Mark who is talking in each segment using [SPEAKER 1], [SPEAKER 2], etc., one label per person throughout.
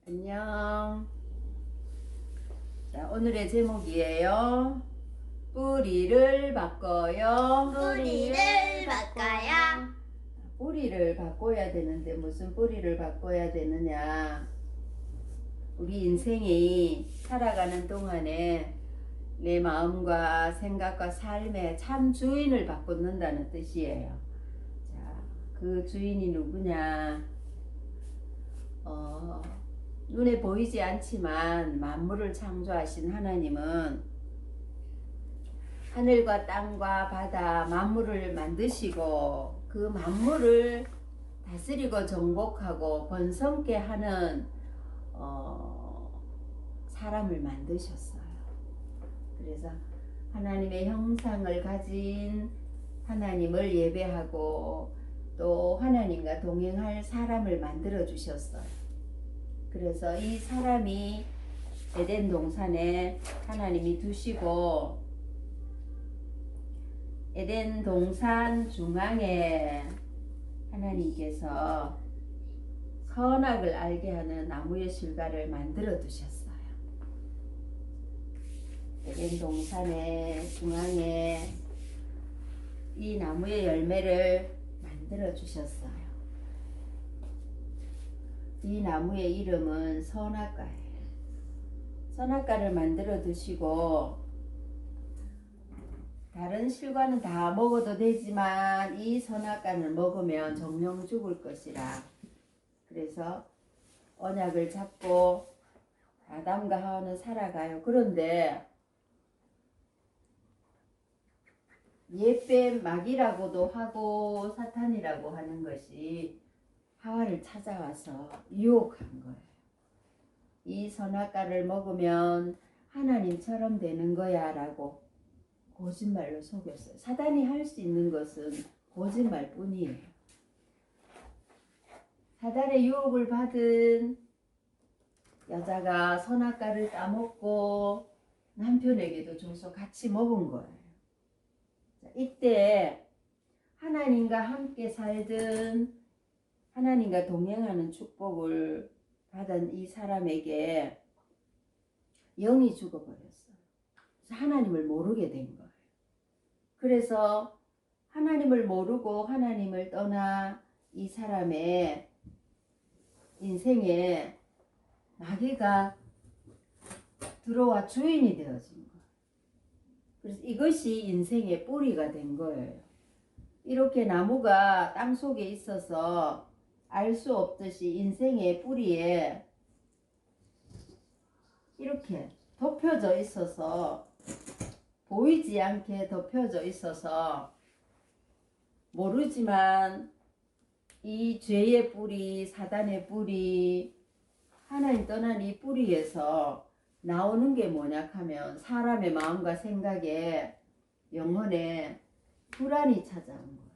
[SPEAKER 1] 안녕. 자, 오늘의 제목이에요. 뿌리를 바꿔요.
[SPEAKER 2] 뿌리를 바꿔요.
[SPEAKER 1] 뿌리를 바꿔야 되는데 무슨 뿌리를 바꿔야 되느냐? 우리 인생이 살아가는 동안에 내 마음과 생각과 삶의 참 주인을 바꾼다는 뜻이에요. 자, 그 주인이 누구냐? 눈에 보이지 않지만 만물을 창조하신 하나님은 하늘과 땅과 바다 만물을 만드시고 그 만물을 다스리고 정복하고 번성케 하는 사람을 만드셨어요. 그래서 하나님의 형상을 가진 하나님을 예배하고 또 하나님과 동행할 사람을 만들어 주셨어요. 그래서 이 사람이 에덴 동산에 하나님이 두시고 에덴 동산 중앙에 하나님께서 선악을 알게 하는 나무의 실과를 만들어 두셨어요. 에덴 동산의 중앙에 이 나무의 열매를 만들어 주셨어요. 이 나무의 이름은 선악과예요. 선악과를 만들어 두시고 다른 실과는 다 먹어도 되지만 이 선악과를 먹으면 정령 죽을 것이라. 그래서 언약을 잡고 아담과 하와는 살아가요. 그런데 옛뱀 마귀라고도 하고 사탄이라고 하는 것이 하와를 찾아와서 유혹한 거예요. 이 선악과를 먹으면 하나님처럼 되는 거야 라고 거짓말로 속였어요. 사단이 할 수 있는 것은 거짓말 뿐이에요. 사단의 유혹을 받은 여자가 선악과를 따먹고 남편에게도 줘서 같이 먹은 거예요. 이때 하나님과 함께 살던 하나님과 동행하는 축복을 받은 이 사람에게 영이 죽어버렸어요. 하나님을 모르게 된 거예요. 그래서 하나님을 모르고 하나님을 떠나 이 사람의 인생에 마귀가 들어와 주인이 되어진 거예요. 그래서 이것이 인생의 뿌리가 된 거예요. 이렇게 나무가 땅 속에 있어서 알 수 없듯이 인생의 뿌리에 이렇게 덮여져 있어서 보이지 않게 덮여져 있어서 모르지만 이 죄의 뿌리, 사단의 뿌리, 하나님 떠난 이 뿌리에서 나오는 게 뭐냐 하면 사람의 마음과 생각에 영혼에 불안이 찾아온 거예요.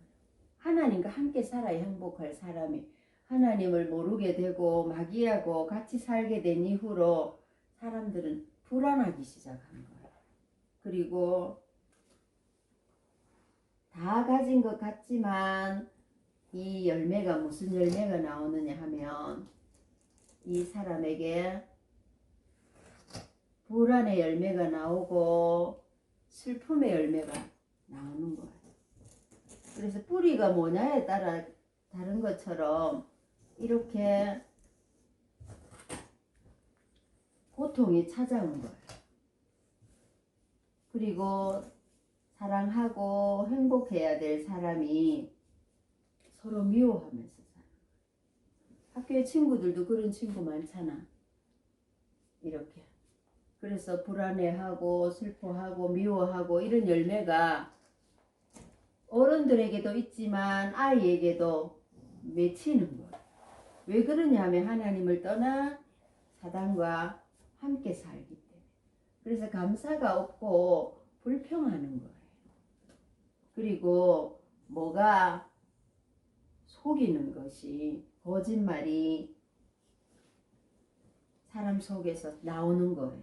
[SPEAKER 1] 하나님과 함께 살아야 행복할 사람이 하나님을 모르게 되고 마귀하고 같이 살게 된 이후로 사람들은 불안하기 시작한 거예요. 그리고 다 가진 것 같지만 이 열매가 무슨 열매가 나오느냐 하면 이 사람에게 불안의 열매가 나오고 슬픔의 열매가 나오는 거예요. 그래서 뿌리가 뭐냐에 따라 다른 것처럼 이렇게 고통이 찾아온 거예요. 그리고 사랑하고 행복해야 될 사람이 서로 미워하면서 살아요. 학교에 친구들도 그런 친구 많잖아. 이렇게. 그래서 불안해하고 슬퍼하고 미워하고 이런 열매가 어른들에게도 있지만 아이에게도 맺히는 거예요. 왜 그러냐 하면 하나님을 떠나 사단과 함께 살기 때문에. 그래서 감사가 없고 불평하는 거예요. 그리고 뭐가 속이는 것이 거짓말이 사람 속에서 나오는 거예요.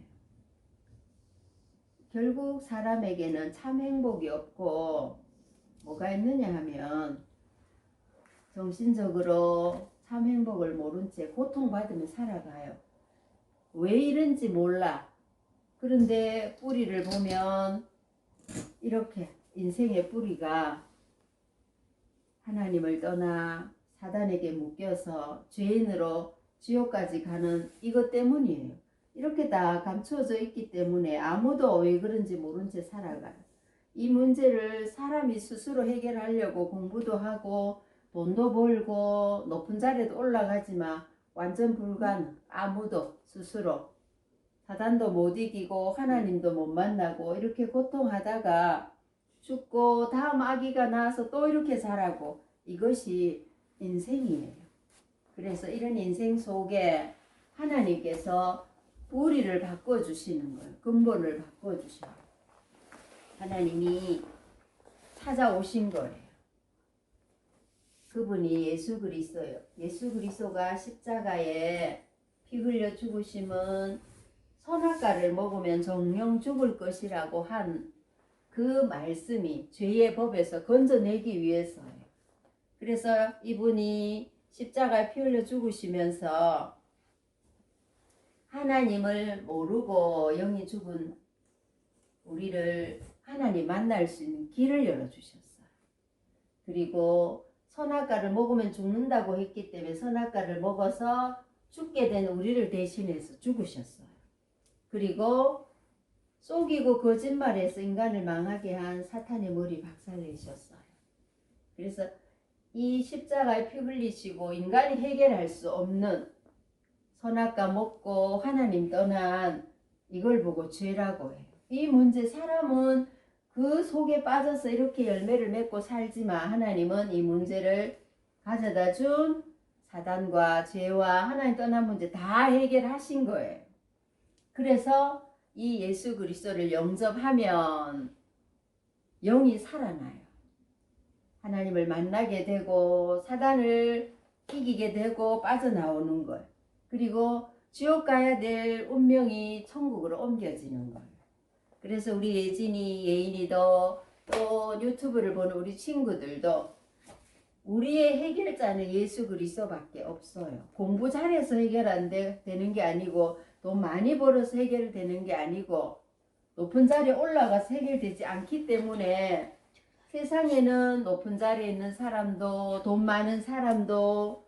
[SPEAKER 1] 결국 사람에게는 참 행복이 없고 뭐가 있느냐 하면 정신적으로 참 행복을 모른 채 고통받으며 살아가요. 왜 이런지 몰라. 그런데 뿌리를 보면 이렇게 인생의 뿌리가 하나님을 떠나 사단에게 묶여서 죄인으로 지옥까지 가는 이것 때문이에요. 이렇게 다 감추어져 있기 때문에 아무도 왜 그런지 모른 채 살아가요. 이 문제를 사람이 스스로 해결하려고 공부도 하고 돈도 벌고 높은 자리에도 올라가지만 완전 불가능. 아무도 스스로 사단도 못 이기고 하나님도 못 만나고 이렇게 고통하다가 죽고 다음 아기가 나와서 또 이렇게 자라고, 이것이 인생이에요. 그래서 이런 인생 속에 하나님께서 뿌리를 바꿔주시는 거예요. 근본을 바꿔주셔요. 하나님이 찾아오신 거예요. 그분이 예수 그리스도예요. 예수 그리스도가 십자가에 피 흘려 죽으심은 선악과를 먹으면 정령 죽을 것이라고 한 그 말씀이 죄의 법에서 건져내기 위해서예요. 그래서 이분이 십자가에 피 흘려 죽으시면서 하나님을 모르고 영이 죽은 우리를 하나님 만날 수 있는 길을 열어주셨어요. 그리고 선악과를 먹으면 죽는다고 했기 때문에 선악과를 먹어서 죽게 된 우리를 대신해서 죽으셨어요. 그리고 속이고 거짓말해서 인간을 망하게 한 사탄의 머리 박살내셨어요. 그래서 이 십자가에 피 흘리시고 인간이 해결할 수 없는 선악과 먹고 하나님 떠난 이걸 보고 죄라고 해요. 이 문제, 사람은 그 속에 빠져서 이렇게 열매를 맺고 살지만 하나님은 이 문제를 가져다 준 사단과 죄와 하나님 떠난 문제 다 해결하신 거예요. 그래서 이 예수 그리스도를 영접하면 영이 살아나요. 하나님을 만나게 되고 사단을 이기게 되고 빠져나오는 거예요. 그리고 지옥 가야 될 운명이 천국으로 옮겨지는 거예요. 그래서 우리 예진이, 예인이도 또 유튜브를 보는 우리 친구들도 우리의 해결자는 예수 그리스도밖에 없어요. 공부 잘해서 해결 안 되는 게 아니고 돈 많이 벌어서 해결되는 게 아니고 높은 자리에 올라가서 해결되지 않기 때문에 세상에는 높은 자리에 있는 사람도 돈 많은 사람도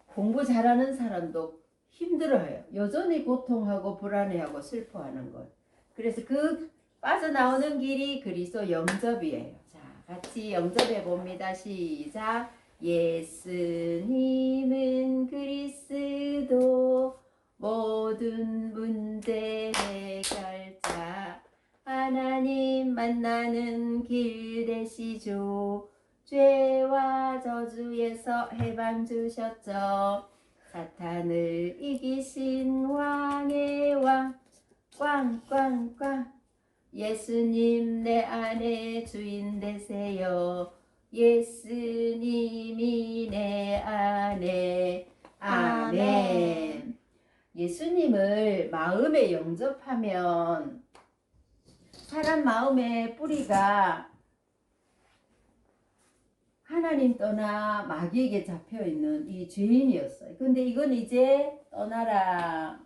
[SPEAKER 1] 공부 잘하는 사람도 힘들어해요. 여전히 고통하고 불안해하고 슬퍼하는 것. 그래서 그 빠져나오는 길이 그리스도 영접이에요. 자, 같이 영접해 봅니다. 시작. 예수님은 그리스도 모든 문제 해결자, 하나님 만나는 길 되시죠. 죄와 저주에서 해방 주셨죠. 사탄을 이기신 왕의 왕, 꽝꽝꽝. 예수님 내 안에 주인 되세요. 예수님이 내 안에. 아멘. 예수님을 마음에 영접하면 사람 마음의 뿌리가 하나님 떠나 마귀에게 잡혀있는 이 죄인이었어요. 근데 이건 이제 떠나라.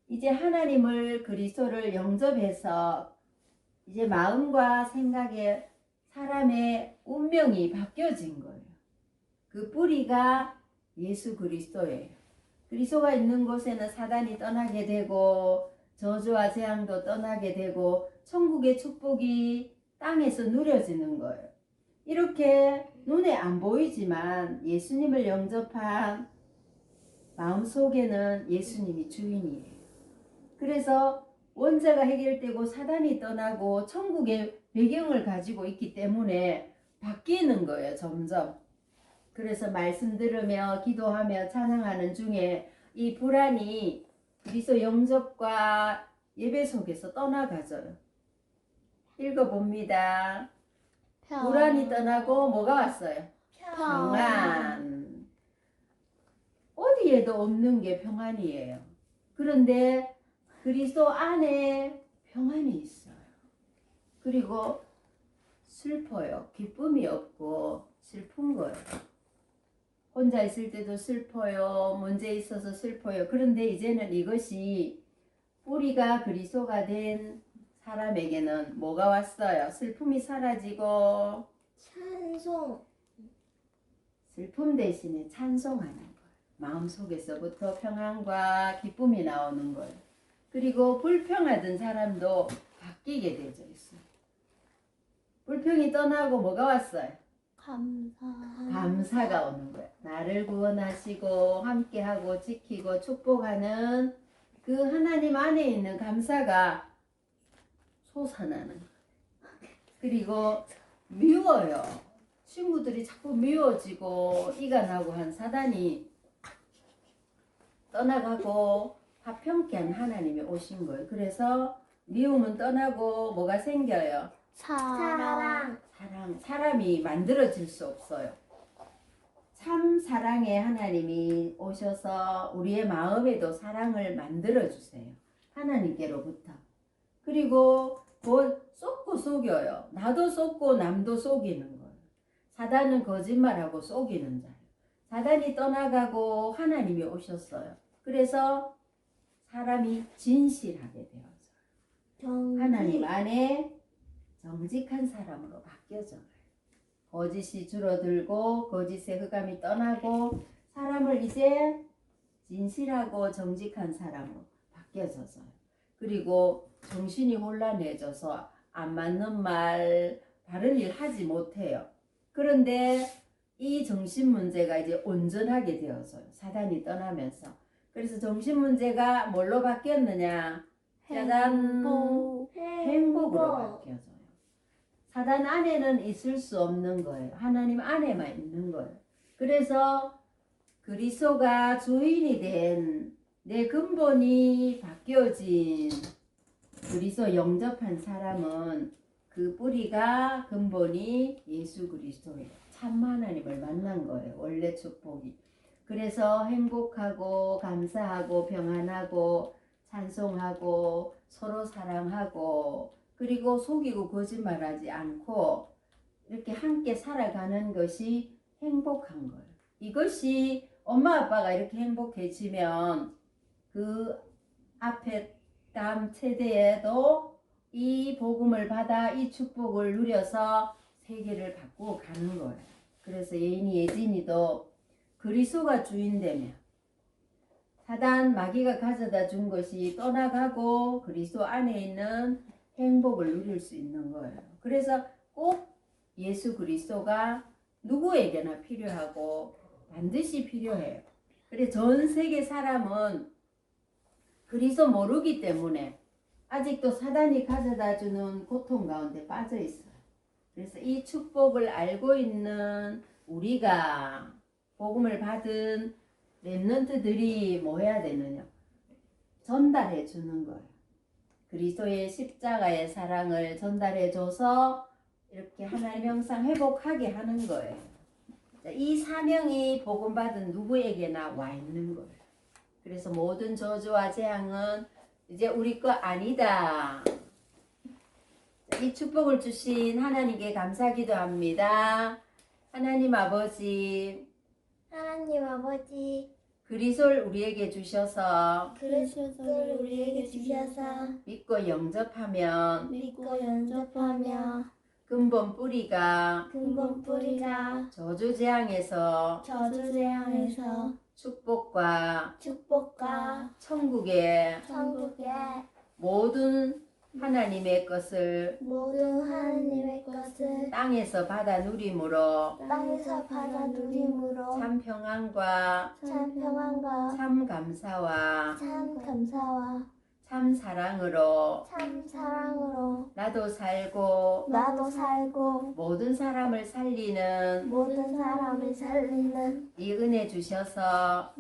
[SPEAKER 1] 이제 하나님을, 그리스도를 영접해서 이제 마음과 생각에 사람의 운명이 바뀌어진 거예요. 그 뿌리가 예수 그리스도예요. 그리스도가 있는 곳에는 사단이 떠나게 되고 저주와 재앙도 떠나게 되고 천국의 축복이 땅에서 누려지는 거예요. 이렇게 눈에 안 보이지만 예수님을 영접한 마음속에는 예수님이 주인이에요. 그래서 원죄가 해결되고 사단이 떠나고 천국의 배경을 가지고 있기 때문에 바뀌는 거예요, 점점. 그래서 말씀 들으며 기도하며 찬양하는 중에 이 불안이 그리스도 영접과 예배 속에서 떠나가져요. 읽어봅니다. 불안이 떠나고 뭐가 왔어요? 평안. 어디에도 없는 게 평안이에요. 그런데 그리스도 안에 평안이 있어요. 그리고 슬퍼요. 기쁨이 없고 슬픈 거예요. 혼자 있을 때도 슬퍼요. 문제 있어서 슬퍼요. 그런데 이제는 이것이 뿌리가 그리스도가 된 사람에게는 뭐가 왔어요? 슬픔이 사라지고
[SPEAKER 2] 찬송.
[SPEAKER 1] 슬픔 대신에 찬송하는 거예요. 마음속에서부터 평안과 기쁨이 나오는 거예요. 그리고 불평하던 사람도 바뀌게 되죠. 불평이 떠나고 뭐가 왔어요? 감사가 오는 거예요. 나를 구원하시고 함께하고 지키고 축복하는 그 하나님 안에 있는 감사가 솟아나는 거예요. 그리고 미워요. 친구들이 자꾸 미워지고 이가 나고 한 사단이 떠나가고 화평케 한 하나님이 오신 거예요. 그래서 미움은 떠나고 뭐가 생겨요?
[SPEAKER 2] 사랑.
[SPEAKER 1] 사람이 만들어질 수 없어요. 참 사랑의 하나님이 오셔서 우리의 마음에도 사랑을 만들어 주세요. 하나님께로부터. 그리고 곧 쏟고 속여요. 나도 쏟고 남도 속이는 거예요. 사단은 거짓말하고 속이는 자예요. 사단이 떠나가고 하나님이 오셨어요. 그래서 사람이 진실하게 되어져요. 하나님 안에 정직한 사람으로 바뀌어져요. 거짓이 줄어들고 거짓의 흑암이 떠나고 사람을 이제 진실하고 정직한 사람으로 바뀌어져서요. 그리고 정신이 혼란해져서 안 맞는 말, 바른 일 하지 못해요. 그런데 이 정신 문제가 이제 온전하게 되어서요. 사단이 떠나면서. 그래서 정신 문제가 뭘로 바뀌었느냐? 짜잔! 행복으로 바뀌어져요. 사단 안에는 있을 수 없는 거예요. 하나님 안에만 있는 거예요. 그래서 그리스도가 주인이 된 내 근본이 바뀌어진 그리스도 영접한 사람은 그 뿌리가 근본이 예수 그리스도예요. 참 하나님을 만난 거예요. 원래 축복이. 그래서 행복하고 감사하고 평안하고 찬송하고 서로 사랑하고 그리고 속이고 거짓말하지 않고 이렇게 함께 살아가는 것이 행복한 거예요. 이것이 엄마 아빠가 이렇게 행복해지면 그 앞에 다음 세대에도 이 복음을 받아 이 축복을 누려서 세계를 바꾸어 가는 거예요. 그래서 예인이 예진이도 그리스도가 주인 되면 사단 마귀가 가져다 준 것이 떠나가고 그리스도 안에 있는 행복을 누릴 수 있는 거예요. 그래서 꼭 예수 그리스도가 누구에게나 필요하고 반드시 필요해요. 그래서 전 세계 사람은 그리스도 모르기 때문에 아직도 사단이 가져다 주는 고통 가운데 빠져 있어요. 그래서 이 축복을 알고 있는 우리가 복음을 받은 렘넌트들이 뭐 해야 되느냐? 전달해 주는 거예요. 그리스도의 십자가의 사랑을 전달해 줘서 이렇게 하나님 형상 회복하게 하는 거예요. 이 사명이 복음 받은 누구에게나 와 있는 거예요. 그래서 모든 저주와 재앙은 이제 우리 거 아니다. 이 축복을 주신 하나님께 감사기도합니다. 하나님 아버지, 그리스도를 우리에게 주셔서
[SPEAKER 2] 그리스도를 우리에게 주셔서
[SPEAKER 1] 믿고 영접하면 근본 뿌리가 저주 재앙에서 축복과 천국의 모든 하나님의 것을 땅에서 받아 누림으로 참 평안과 참 감사와 참 사랑으로 나도 살고 모든 사람을 살리는 이 은혜 주셔서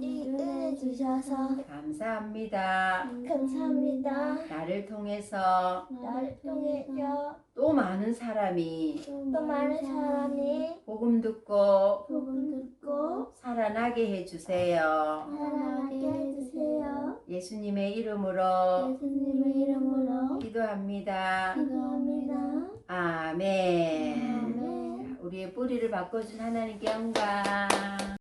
[SPEAKER 1] 감사합니다. 나를 통해서 또 많은 사람이 복음 듣고 살아나게 해주세요. 예수님의 이름으로 기도합니다. 아멘. 우리의 뿌리를 바꿔준 하나님께 영광.